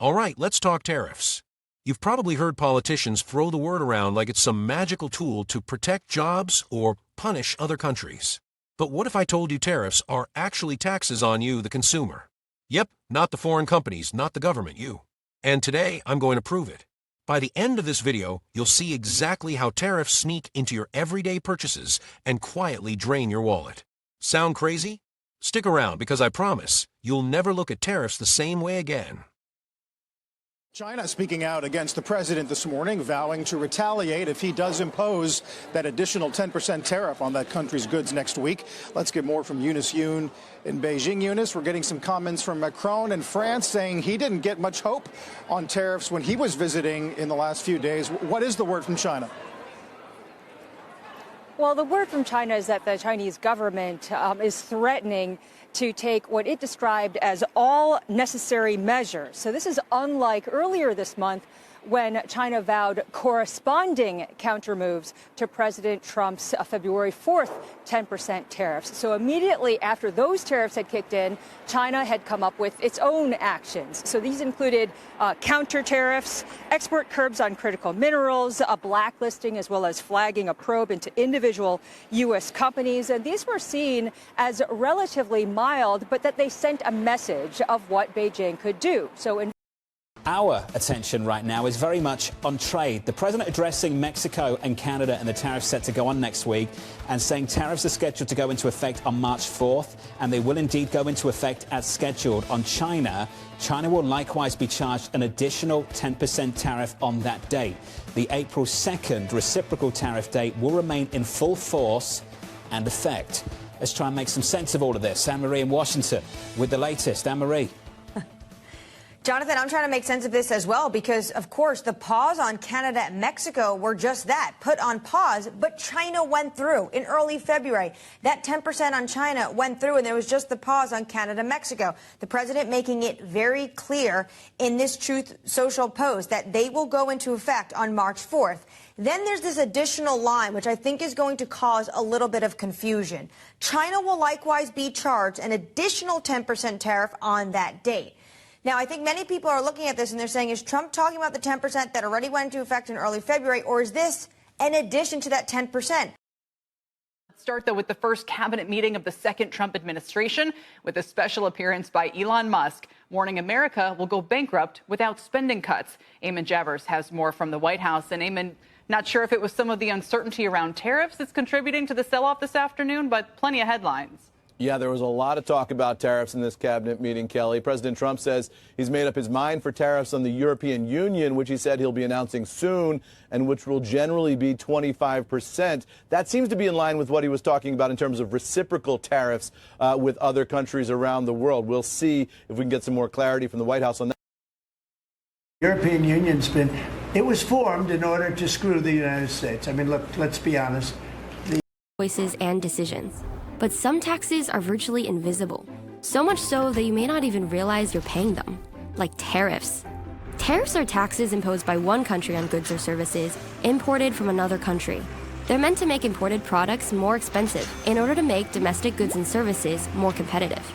All right, let's talk tariffs. You've probably heard politicians throw the word around like it's some magical tool to protect jobs or punish other countries. But what if I told you tariffs are actually taxes on you, the consumer? Yep, not the foreign companies, not the government, you. And today, I'm going to prove it. By the end of this video, you'll see exactly how tariffs sneak into your everyday purchases and quietly drain your wallet. Sound crazy? Stick around because I promise you'll never look at tariffs the same way again. China speaking out against the president this morning, vowing to retaliate if he does impose that additional 10% tariff on that country's goods next week. Let's get more from Eunice Yoon in Beijing. Eunice, we're getting some comments from Macron in France saying he didn't get much hope on tariffs when he was visiting in the last few days. What is the word from China? Well, the word from China is that the Chinese government is threatening to take what it described as all necessary measures. So this is unlike earlier this month when China vowed corresponding countermoves to President Trump's February 4th 10% tariffs. So immediately after those tariffs had kicked in, China had come up with its own actions. So these included counter tariffs, export curbs on critical minerals, a blacklisting, as well as flagging a probe into individual U.S. companies. And these were seen as relatively mild, but that they sent a message of what Beijing could do. So our attention right now is very much on trade. The president addressing Mexico and Canada and the tariffs set to go on next week and saying tariffs are scheduled to go into effect on March 4th, and they will indeed go into effect as scheduled. On China, China will likewise be charged an additional 10% tariff on that date. The April 2nd reciprocal tariff date will remain in full force and effect. Let's try and make some sense of all of this. Anne-Marie in Washington with the latest. Anne-Marie. Jonathan, I'm trying to make sense of this as well because, of course, the pause on Canada and Mexico were just that, put on pause, but China went through in early February. That 10% on China went through, and there was just the pause on Canada and Mexico. The president making it very clear in this Truth Social post that they will go into effect on March 4th. Then there's this additional line, which I think is going to cause a little bit of confusion. China will likewise be charged an additional 10% tariff on that date. Now, I think many people are looking at this and they're saying, is Trump talking about the 10% that already went into effect in early February, or is this an addition to that 10%? Let's start, though, with the first cabinet meeting of the second Trump administration, with a special appearance by Elon Musk, warning America will go bankrupt without spending cuts. Eamon Javers has more from the White House. And Eamon, not sure if it was some of the uncertainty around tariffs that's contributing to the sell-off this afternoon, but plenty of headlines. Yeah, there was a lot of talk about tariffs in this cabinet meeting, Kelly. President Trump says he's made up his mind for tariffs on the European Union, which he said he'll be announcing soon, and which will generally be 25%. That seems to be in line with what he was talking about in terms of reciprocal tariffs with other countries around the world. We'll see if we can get some more clarity from the White House on that. The European Union's it was formed in order to screw the United States. I mean, look, let's be honest. Choices and decisions. But some taxes are virtually invisible, so much so that you may not even realize you're paying them, like tariffs. Tariffs are taxes imposed by one country on goods or services imported from another country. They're meant to make imported products more expensive in order to make domestic goods and services more competitive.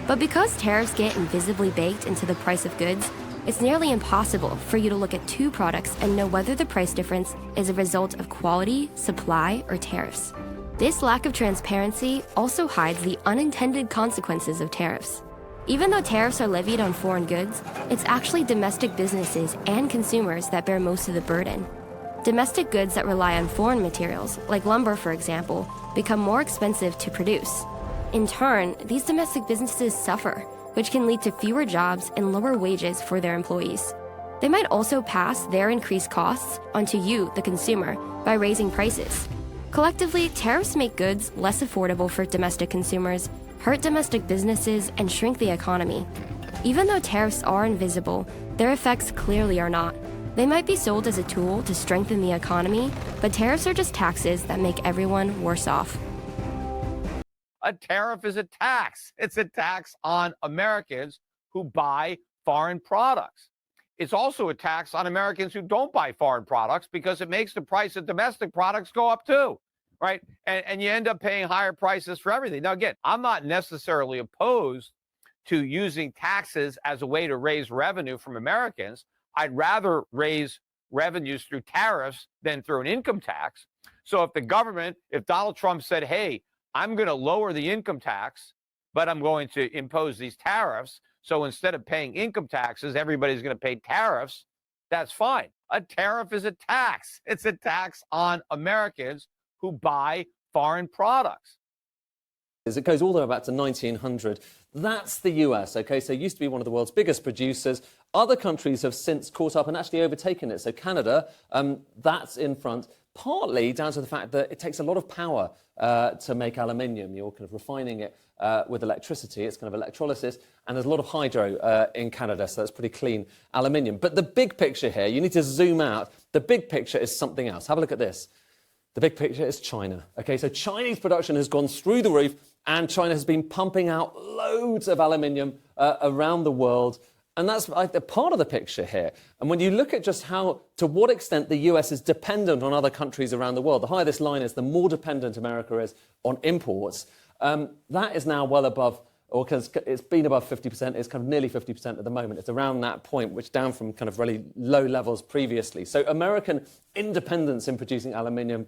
But because tariffs get invisibly baked into the price of goods, it's nearly impossible for you to look at two products and know whether the price difference is a result of quality, supply, or tariffs. This lack of transparency also hides the unintended consequences of tariffs. Even though tariffs are levied on foreign goods, it's actually domestic businesses and consumers that bear most of the burden. Domestic goods that rely on foreign materials, like lumber for example, become more expensive to produce. In turn, these domestic businesses suffer, which can lead to fewer jobs and lower wages for their employees. They might also pass their increased costs onto you, the consumer, by raising prices. Collectively, tariffs make goods less affordable for domestic consumers, hurt domestic businesses, and shrink the economy. Even though tariffs are invisible, their effects clearly are not. They might be sold as a tool to strengthen the economy, but tariffs are just taxes that make everyone worse off. A tariff is a tax. It's a tax on Americans who buy foreign products. It's also a tax on Americans who don't buy foreign products because it makes the price of domestic products go up too, right? And you end up paying higher prices for everything. Now, again, I'm not necessarily opposed to using taxes as a way to raise revenue from Americans. I'd rather raise revenues through tariffs than through an income tax. So if Donald Trump said, hey, I'm going to lower the income tax, but I'm going to impose these tariffs, so instead of paying income taxes, everybody's going to pay tariffs, that's fine. A tariff is a tax. It's a tax on Americans who buy foreign products. It goes all the way back to 1900. That's the US, okay? So it used to be one of the world's biggest producers. Other countries have since caught up and actually overtaken it. So Canada, that's in front, partly down to the fact that it takes a lot of power to make aluminium. You're kind of refining it with electricity. It's kind of electrolysis. And there's a lot of hydro in Canada, so that's pretty clean aluminium. But the big picture here, you need to zoom out. The big picture is something else. Have a look at this. The big picture is China. Okay, so Chinese production has gone through the roof, and China has been pumping out loads of aluminium around the world. And that's part of the picture here. And when you look at just to what extent the US is dependent on other countries around the world, the higher this line is, the more dependent America is on imports. That is now well above, or it's been above 50%. It's kind of nearly 50% at the moment. It's around that point, which down from kind of really low levels previously. So American independence in producing aluminium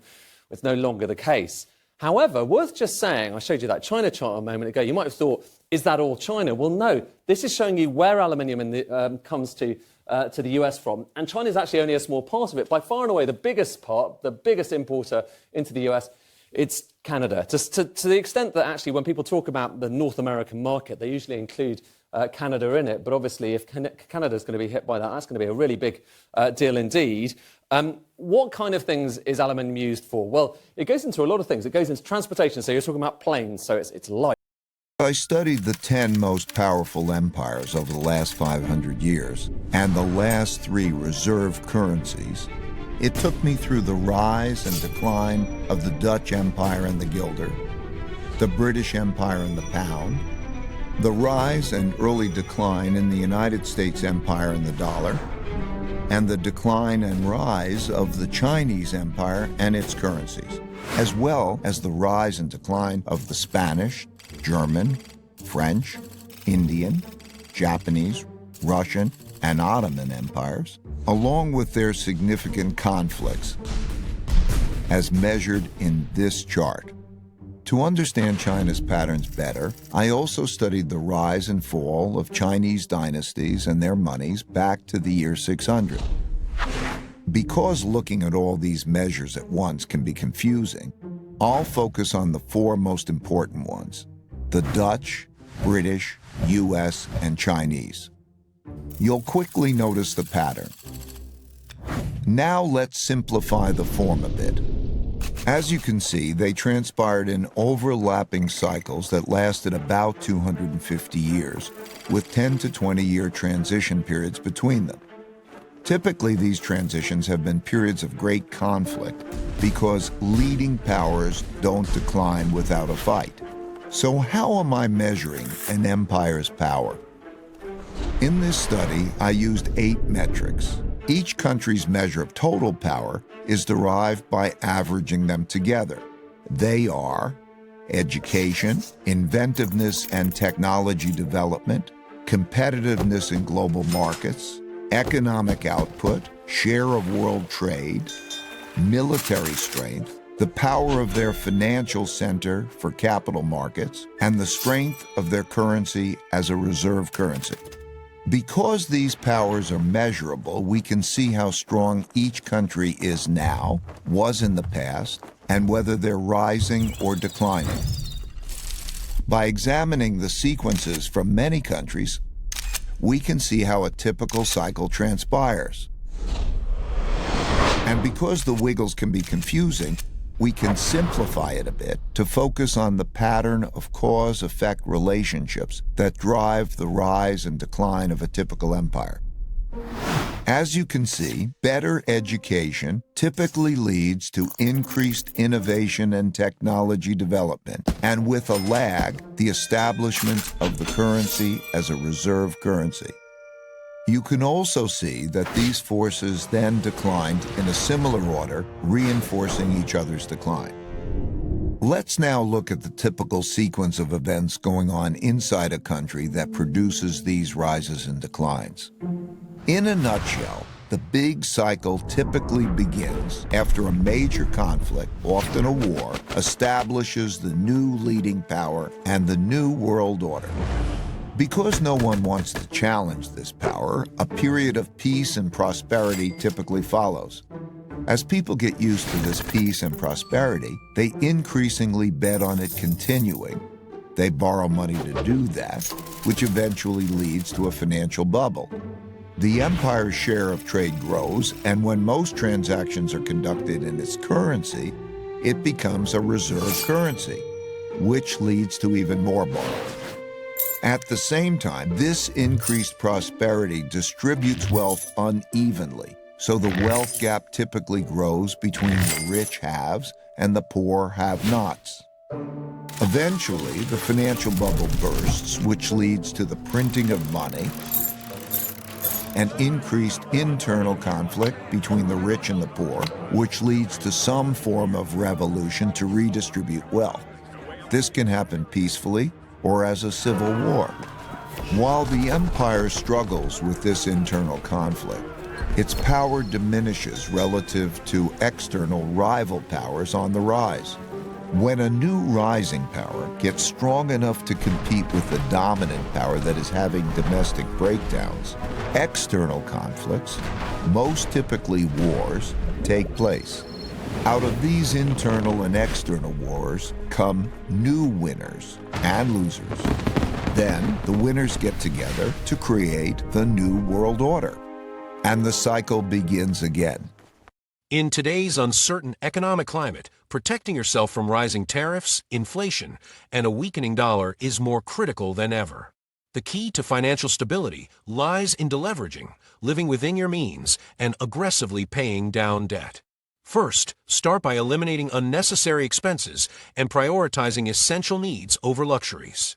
is no longer the case. However, worth just saying, I showed you that China chart a moment ago. You might have thought, is that all China? Well, no. This is showing you where aluminium comes to the US from. And China is actually only a small part of it. By far and away, the biggest part, the biggest importer into the US, it's Canada. To the extent that actually when people talk about the North American market, they usually include Canada in it. But obviously, if Canada is going to be hit by that, that's going to be a really big deal indeed. What kind of things is aluminium used for? Well, it goes into a lot of things. It goes into transportation. So you're talking about planes, so it's light. I studied the 10 most powerful empires over the last 500 years and the last 3 reserve currencies. It took me through the rise and decline of the Dutch Empire and the guilder, the British Empire and the pound, the rise and early decline in the United States Empire and the dollar, and the decline and rise of the Chinese Empire and its currencies, as well as the rise and decline of the Spanish, German, French, Indian, Japanese, Russian, and Ottoman empires, along with their significant conflicts, as measured in this chart. To understand China's patterns better, I also studied the rise and fall of Chinese dynasties and their monies back to the year 600. Because looking at all these measures at once can be confusing, I'll focus on the 4 most important ones: the Dutch, British, US, and Chinese. You'll quickly notice the pattern. Now let's simplify the form a bit. As you can see, they transpired in overlapping cycles that lasted about 250 years, with 10 to 20-year transition periods between them. Typically, these transitions have been periods of great conflict because leading powers don't decline without a fight. So how am I measuring an empire's power? In this study, I used 8 metrics. Each country's measure of total power is derived by averaging them together. They are education, inventiveness and technology development, competitiveness in global markets, economic output, share of world trade, military strength, the power of their financial center for capital markets, and the strength of their currency as a reserve currency. Because these powers are measurable, we can see how strong each country is now, was in the past, and whether they're rising or declining. By examining the sequences from many countries, we can see how a typical cycle transpires. And because the wiggles can be confusing, we can simplify it a bit to focus on the pattern of cause-effect relationships that drive the rise and decline of a typical empire. As you can see, better education typically leads to increased innovation and technology development, and with a lag, the establishment of the currency as a reserve currency. You can also see that these forces then declined in a similar order, reinforcing each other's decline. Let's now look at the typical sequence of events going on inside a country that produces these rises and declines. In a nutshell, the big cycle typically begins after a major conflict, often a war, establishes the new leading power and the new world order. Because no one wants to challenge this power, a period of peace and prosperity typically follows. As people get used to this peace and prosperity, they increasingly bet on it continuing. They borrow money to do that, which eventually leads to a financial bubble. The empire's share of trade grows, and when most transactions are conducted in its currency, it becomes a reserve currency, which leads to even more borrowing. At the same time, this increased prosperity distributes wealth unevenly. So the wealth gap typically grows between the rich haves and the poor have-nots. Eventually, the financial bubble bursts, which leads to the printing of money and increased internal conflict between the rich and the poor, which leads to some form of revolution to redistribute wealth. This can happen peacefully or as a civil war. While the empire struggles with this internal conflict, its power diminishes relative to external rival powers on the rise. When a new rising power gets strong enough to compete with the dominant power that is having domestic breakdowns, external conflicts, most typically wars, take place. Out of these internal and external wars come new winners and losers. Then the winners get together to create the new world order. And the cycle begins again. In today's uncertain economic climate, protecting yourself from rising tariffs, inflation, and a weakening dollar is more critical than ever. The key to financial stability lies in deleveraging, living within your means, and aggressively paying down debt. First, start by eliminating unnecessary expenses and prioritizing essential needs over luxuries.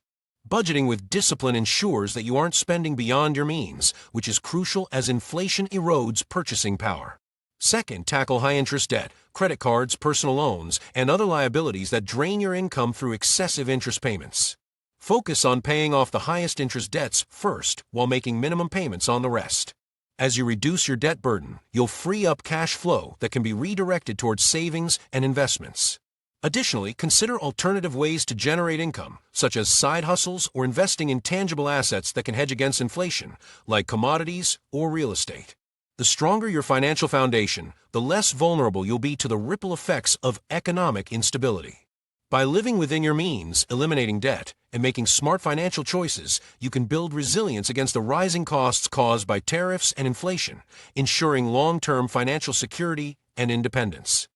Budgeting with discipline ensures that you aren't spending beyond your means, which is crucial as inflation erodes purchasing power. Second, tackle high-interest debt, credit cards, personal loans, and other liabilities that drain your income through excessive interest payments. Focus on paying off the highest interest debts first while making minimum payments on the rest. As you reduce your debt burden, you'll free up cash flow that can be redirected towards savings and investments. Additionally, consider alternative ways to generate income, such as side hustles or investing in tangible assets that can hedge against inflation, like commodities or real estate. The stronger your financial foundation, the less vulnerable you'll be to the ripple effects of economic instability. By living within your means, eliminating debt, and making smart financial choices, you can build resilience against the rising costs caused by tariffs and inflation, ensuring long-term financial security and independence.